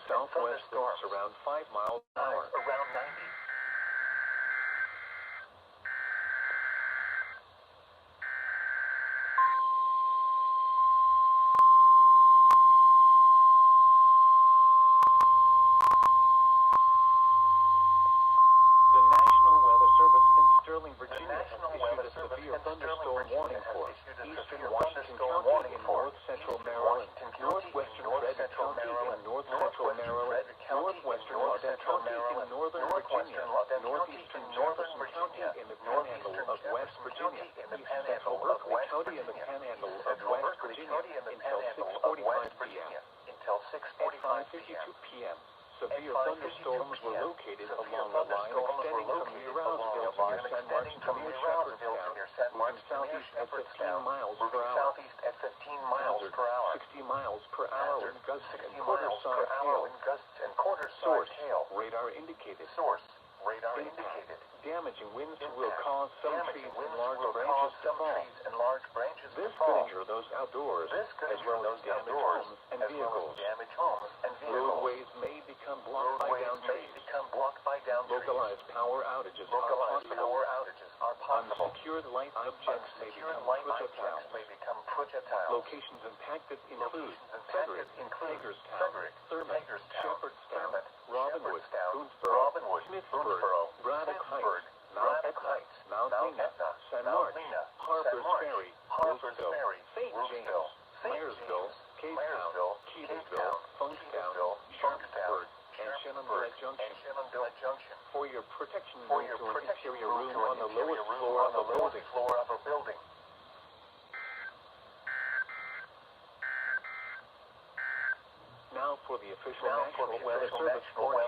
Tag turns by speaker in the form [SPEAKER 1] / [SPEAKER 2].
[SPEAKER 1] southwest winds around 5 miles an hour.
[SPEAKER 2] Around 90.
[SPEAKER 1] Virginia has issued a severe thunderstorm warning for eastern Washington County in north-central Maryland, northwestern Frederick County in north-central Maryland, northwestern Loudoun County in northern Virginia, northeastern Jefferson County in the panhandle of West Virginia, east-central Berkeley County in the panhandle of West Virginia until 6:45 p.m. At 5:52 p.m. Severe thunderstorms were located along the line extending from near Rouseville to near San Martin to near Shepherdstown, moving southeast at 15 miles per hour. Hazard, 60 miles per hour in gusts and quarter-size hail. Source, radar indicated. Impact, damaging winds will cause some trees and large branches to fall. This could injure those outdoors, as well as damage homes and vehicles. Roadways may become blocked by downed trees. Localized power outages are possible. Unsecured light objects may become projectiles. Locations impacted include Frederick, Hagerstown, Thurman, Shepherdstown, Robinwood, Boonesboro, Smithsburg, Braddock Heights, Mount Lena, San Martin, Harpers Ferry, Wilkesville, St. James, Myersville, Cape Town, Keatonville, Funkstown, Sharpsburg, and Shenandoah Junction. For your protection, move to an interior room on the lowest floor of a building. Now for the official National Weather Service